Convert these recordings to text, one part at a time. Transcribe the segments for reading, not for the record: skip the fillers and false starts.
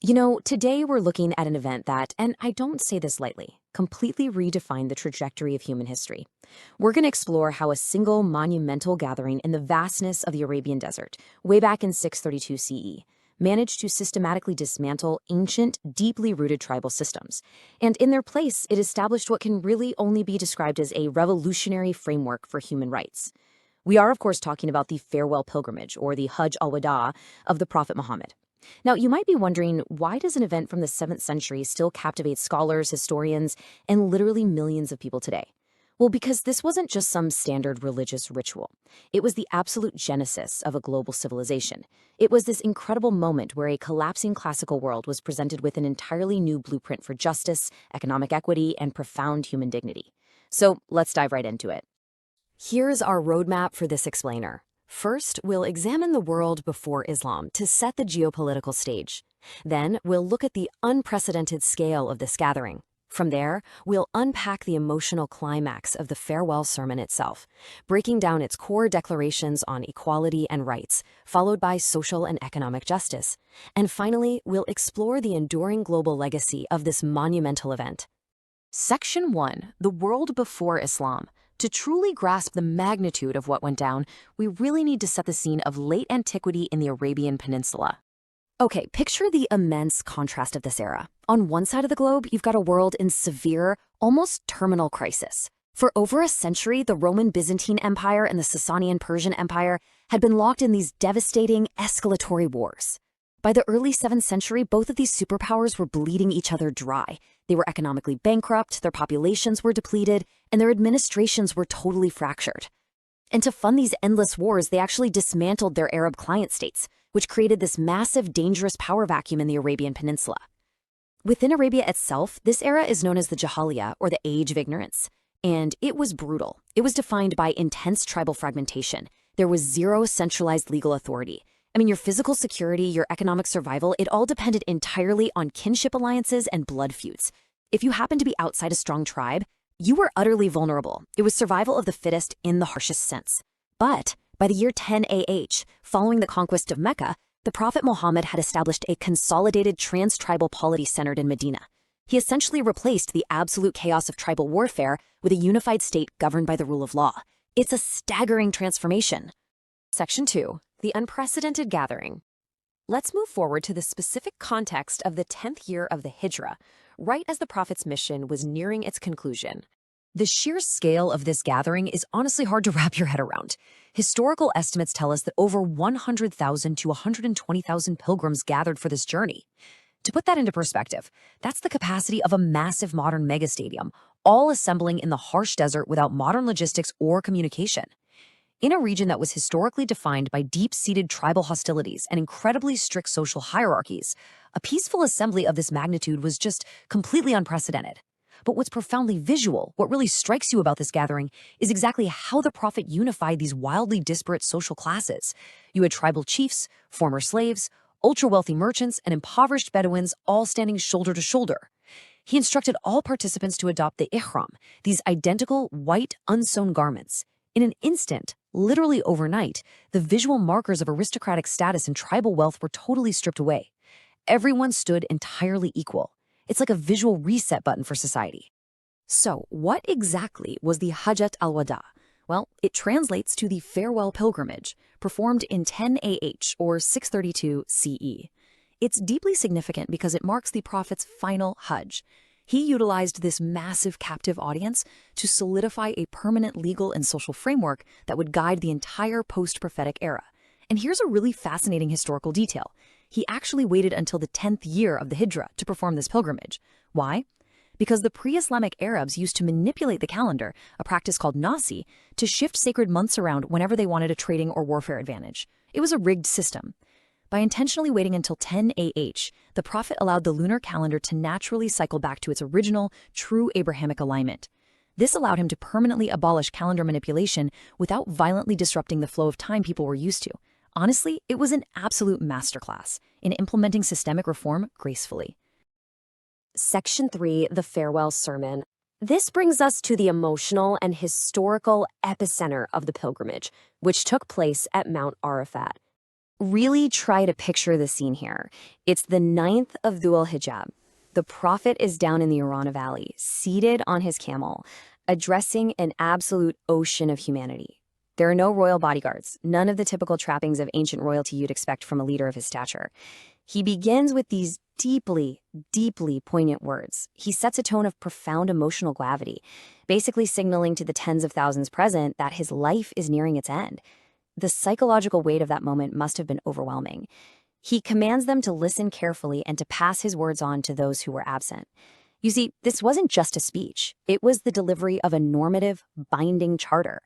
Today we're looking at an event that, and I don't say this lightly, completely redefined the trajectory of human history. We're going to explore how a single monumental gathering in the vastness of the Arabian Desert, way back in 632 CE, managed to systematically dismantle ancient, deeply rooted tribal systems. And in their place, it established what can really only be described as a revolutionary framework for human rights. We are, of course, talking about the farewell pilgrimage, or the Hajj al-Wada, of the Prophet Muhammad. Now, you might be wondering, why does an event from the 7th century still captivate scholars, historians, and literally millions of people today? Well, because this wasn't just some standard religious ritual. It was the absolute genesis of a global civilization. It was this incredible moment where a collapsing classical world was presented with an entirely new blueprint for justice, economic equity, and profound human dignity. So let's dive right into it. Here's our roadmap for this explainer. First, we'll examine the world before Islam to set the geopolitical stage. Then, we'll look at the unprecedented scale of this gathering. From there, we'll unpack the emotional climax of the farewell sermon itself, breaking down its core declarations on equality and rights, followed by social and economic justice. And finally, we'll explore the enduring global legacy of this monumental event. Section 1. The World Before Islam. To truly grasp the magnitude of what went down, we really need to set the scene of late antiquity in the Arabian Peninsula. Okay, picture the immense contrast of this era. On one side of the globe, you've got a world in severe, almost terminal crisis. For over a century, the Roman Byzantine Empire and the Sasanian Persian Empire had been locked in these devastating, escalatory wars. By the early 7th century, both of these superpowers were bleeding each other dry. They were economically bankrupt, their populations were depleted, and their administrations were totally fractured. And to fund these endless wars, they actually dismantled their Arab client states, which created this massive, dangerous power vacuum in the Arabian Peninsula. Within Arabia itself, this era is known as the Jahiliyyah, or the Age of Ignorance. And it was brutal. It was defined by intense tribal fragmentation. There was zero centralized legal authority. Your physical security, your economic survival, it all depended entirely on kinship alliances and blood feuds. If you happened to be outside a strong tribe, you were utterly vulnerable. It was survival of the fittest in the harshest sense. But by the year 10 AH, following the conquest of Mecca, the Prophet Muhammad had established a consolidated trans-tribal polity centered in Medina. He essentially replaced the absolute chaos of tribal warfare with a unified state governed by the rule of law. It's a staggering transformation. Section 2. The unprecedented gathering. Let's move forward to the specific context of the 10th year of the Hijrah, right as the Prophet's mission was nearing its conclusion. The sheer scale of this gathering is honestly hard to wrap your head around. Historical estimates tell us that over 100,000 to 120,000 pilgrims gathered for this journey. To put that into perspective, that's the capacity of a massive modern megastadium, all assembling in the harsh desert without modern logistics or communication. In a region that was historically defined by deep-seated tribal hostilities and incredibly strict social hierarchies, a peaceful assembly of this magnitude was just completely unprecedented. But what's profoundly visual, what really strikes you about this gathering, is exactly how the Prophet unified these wildly disparate social classes. You had tribal chiefs, former slaves, ultra-wealthy merchants, and impoverished Bedouins all standing shoulder to shoulder. He instructed all participants to adopt the ihram, these identical white, unsewn garments. In an instant, literally overnight, the visual markers of aristocratic status and tribal wealth were totally stripped away. Everyone stood entirely equal. It's like a visual reset button for society. So, what exactly was the Hojjat al-Wada? Well, it translates to the farewell pilgrimage, performed in 10 AH or 632 CE. It's deeply significant because it marks the Prophet's final Hajj. He utilized this massive captive audience to solidify a permanent legal and social framework that would guide the entire post-prophetic era. And here's a really fascinating historical detail. He actually waited until the 10th year of the Hijrah to perform this pilgrimage. Why? Because the pre-Islamic Arabs used to manipulate the calendar, a practice called nasi, to shift sacred months around whenever they wanted a trading or warfare advantage. It was a rigged system. By intentionally waiting until 10 AH, the Prophet allowed the lunar calendar to naturally cycle back to its original, true Abrahamic alignment. This allowed him to permanently abolish calendar manipulation without violently disrupting the flow of time people were used to. Honestly, it was an absolute masterclass in implementing systemic reform gracefully. Section 3, the Farewell Sermon. This brings us to the emotional and historical epicenter of the pilgrimage, which took place at Mount Arafat. Really try to picture the scene here. It's the 9th of Dhul Hijab. The Prophet is down in the Urana Valley, seated on his camel, addressing an absolute ocean of humanity. There are no royal bodyguards, none of the typical trappings of ancient royalty you'd expect from a leader of his stature. He begins with these deeply, deeply poignant words. He sets a tone of profound emotional gravity, basically signaling to the tens of thousands present that his life is nearing its end. The psychological weight of that moment must have been overwhelming. He commands them to listen carefully and to pass his words on to those who were absent. You see, this wasn't just a speech. It was the delivery of a normative, binding charter.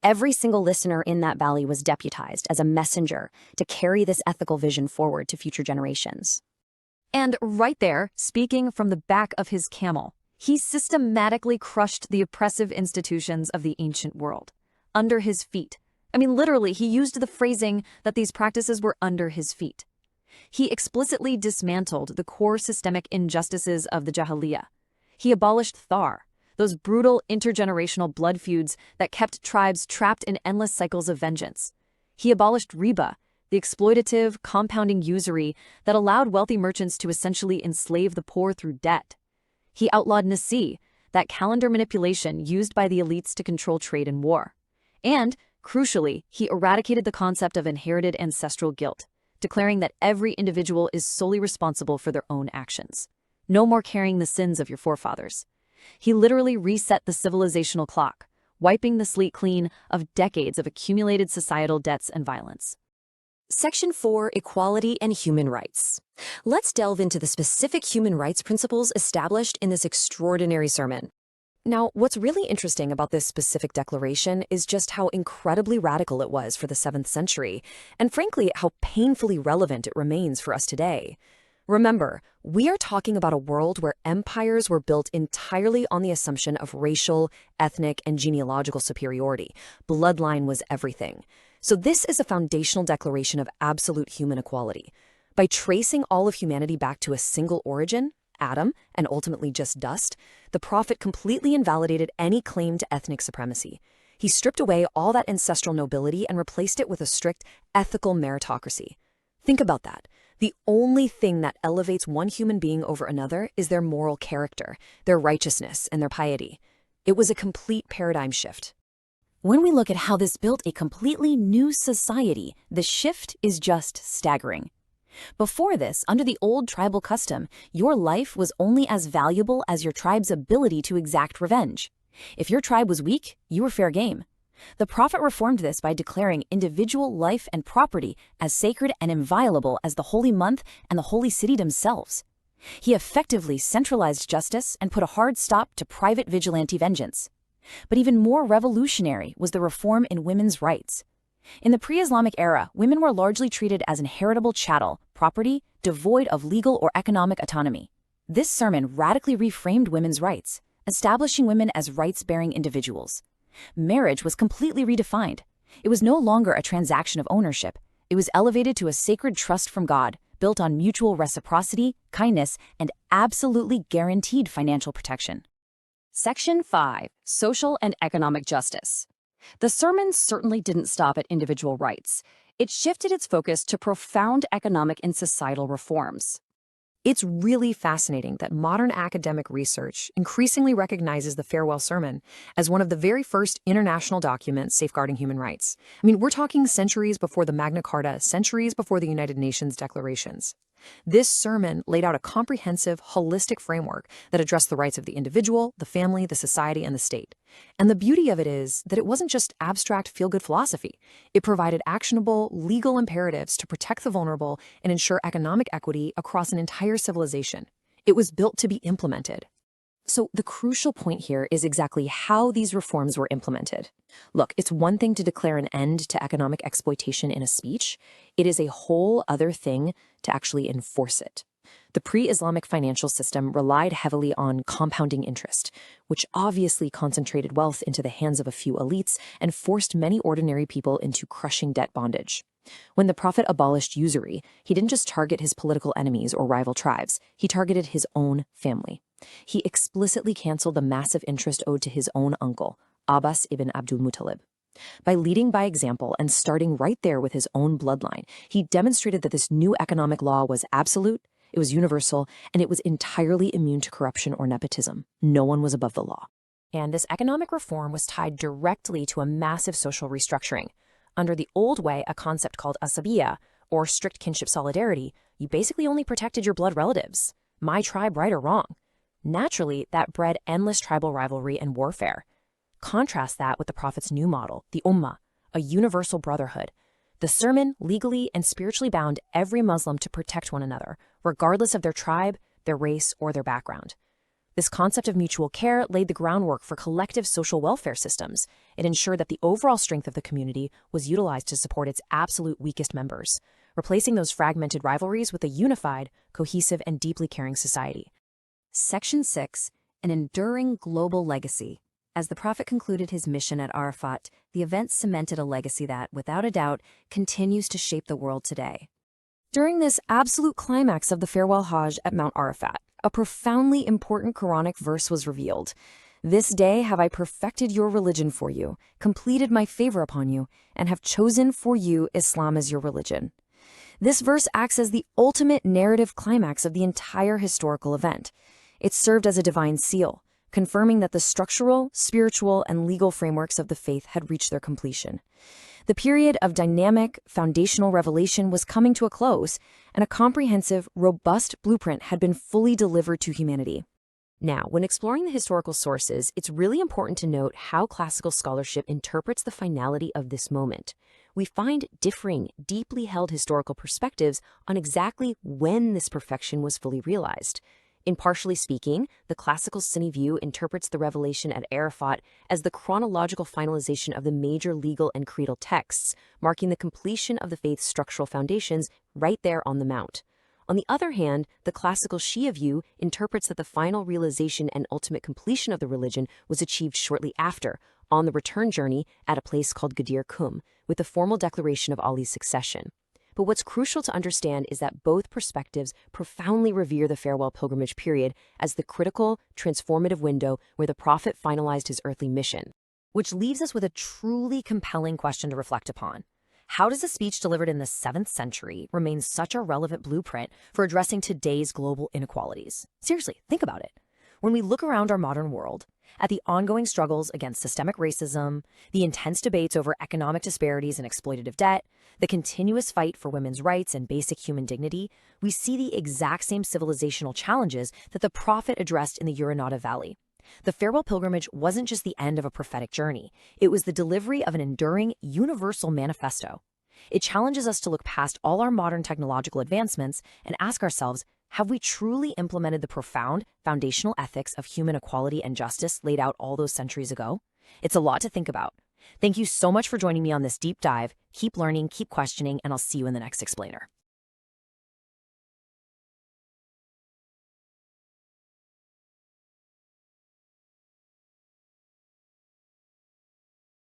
Every single listener in that valley was deputized as a messenger to carry this ethical vision forward to future generations. And right there, speaking from the back of his camel, he systematically crushed the oppressive institutions of the ancient world, under his feet. I mean, literally, he used the phrasing that these practices were under his feet. He explicitly dismantled the core systemic injustices of the Jahiliyyah. He abolished thar, those brutal intergenerational blood feuds that kept tribes trapped in endless cycles of vengeance. He abolished riba, the exploitative, compounding usury that allowed wealthy merchants to essentially enslave the poor through debt. He outlawed nasi, that calendar manipulation used by the elites to control trade and war. And, crucially, he eradicated the concept of inherited ancestral guilt, declaring that every individual is solely responsible for their own actions. No more carrying the sins of your forefathers. He literally reset the civilizational clock, wiping the slate clean of decades of accumulated societal debts and violence. Section 4, Equality and Human Rights. Let's delve into the specific human rights principles established in this extraordinary sermon. Now, what's really interesting about this specific declaration is just how incredibly radical it was for the 7th century, and frankly, how painfully relevant it remains for us today. Remember, we are talking about a world where empires were built entirely on the assumption of racial, ethnic, and genealogical superiority. Bloodline was everything. So this is a foundational declaration of absolute human equality. By tracing all of humanity back to a single origin, Adam, and ultimately just dust, the Prophet completely invalidated any claim to ethnic supremacy. He stripped away all that ancestral nobility and replaced it with a strict ethical meritocracy. Think about that. The only thing that elevates one human being over another is their moral character, their righteousness, and their piety. It was a complete paradigm shift. When we look at how this built a completely new society, the shift is just staggering. Before this, under the old tribal custom, your life was only as valuable as your tribe's ability to exact revenge. If your tribe was weak, you were fair game. The Prophet reformed this by declaring individual life and property as sacred and inviolable as the holy month and the holy city themselves. He effectively centralized justice and put a hard stop to private vigilante vengeance. But even more revolutionary was the reform in women's rights. In the pre-Islamic era, women were largely treated as inheritable chattel, property, devoid of legal or economic autonomy. This sermon radically reframed women's rights, establishing women as rights-bearing individuals. Marriage was completely redefined. It was no longer a transaction of ownership. It was elevated to a sacred trust from God, built on mutual reciprocity, kindness, and absolutely guaranteed financial protection. Section 5, Social and Economic Justice. The sermon certainly didn't stop at individual rights. It shifted its focus to profound economic and societal reforms. It's really fascinating that modern academic research increasingly recognizes the Farewell Sermon as one of the very first international documents safeguarding human rights. I mean, we're talking centuries before the Magna Carta, centuries before the United Nations declarations. This sermon laid out a comprehensive, holistic framework that addressed the rights of the individual, the family, the society, and the state. And the beauty of it is that it wasn't just abstract feel-good philosophy. It provided actionable, legal imperatives to protect the vulnerable and ensure economic equity across an entire civilization. It was built to be implemented. So the crucial point here is exactly how these reforms were implemented. Look, it's one thing to declare an end to economic exploitation in a speech. It is a whole other thing to actually enforce it. The pre-Islamic financial system relied heavily on compounding interest, which obviously concentrated wealth into the hands of a few elites and forced many ordinary people into crushing debt bondage. When the Prophet abolished usury, he didn't just target his political enemies or rival tribes, he targeted his own family. He explicitly canceled the massive interest owed to his own uncle, Abbas ibn Abdul Muttalib. By leading by example and starting right there with his own bloodline, he demonstrated that this new economic law was absolute, it was universal, and it was entirely immune to corruption or nepotism. No one was above the law. And this economic reform was tied directly to a massive social restructuring. Under the old way, a concept called asabiya, or strict kinship solidarity, you basically only protected your blood relatives. My tribe, right or wrong. Naturally, that bred endless tribal rivalry and warfare. Contrast that with the Prophet's new model, the Ummah, a universal brotherhood. The sermon legally and spiritually bound every Muslim to protect one another, regardless of their tribe, their race, or their background. This concept of mutual care laid the groundwork for collective social welfare systems. It ensured that the overall strength of the community was utilized to support its absolute weakest members, replacing those fragmented rivalries with a unified, cohesive, and deeply caring society. Section 6. An enduring global legacy. As the Prophet concluded his mission at Arafat, the event cemented a legacy that, without a doubt, continues to shape the world today. During this absolute climax of the farewell Hajj at Mount Arafat, a profoundly important Quranic verse was revealed. This day have I perfected your religion for you, completed my favor upon you, and have chosen for you Islam as your religion. This verse acts as the ultimate narrative climax of the entire historical event. It served as a divine seal, confirming that the structural, spiritual, and legal frameworks of the faith had reached their completion. The period of dynamic, foundational revelation was coming to a close, and a comprehensive, robust blueprint had been fully delivered to humanity. Now, when exploring the historical sources, it's really important to note how classical scholarship interprets the finality of this moment. We find differing, deeply held historical perspectives on exactly when this perfection was fully realized. Impartially speaking, the classical Sunni view interprets the revelation at Arafat as the chronological finalization of the major legal and creedal texts, marking the completion of the faith's structural foundations right there on the Mount. On the other hand, the classical Shia view interprets that the final realization and ultimate completion of the religion was achieved shortly after, on the return journey at a place called Ghadir Qum, with the formal declaration of Ali's succession. But what's crucial to understand is that both perspectives profoundly revere the farewell pilgrimage period as the critical, transformative window where the Prophet finalized his earthly mission. Which leaves us with a truly compelling question to reflect upon. How does a speech delivered in the 7th century remain such a relevant blueprint for addressing today's global inequalities? Seriously, think about it. When we look around our modern world, at the ongoing struggles against systemic racism, the intense debates over economic disparities and exploitative debt, the continuous fight for women's rights and basic human dignity, we see the exact same civilizational challenges that the Prophet addressed in the Uranada Valley. The farewell pilgrimage wasn't just the end of a prophetic journey. It was the delivery of an enduring, universal manifesto. It challenges us to look past all our modern technological advancements and ask ourselves, have we truly implemented the profound, foundational ethics of human equality and justice laid out all those centuries ago? It's a lot to think about. Thank you so much for joining me on this deep dive. Keep learning, keep questioning, and I'll see you in the next explainer.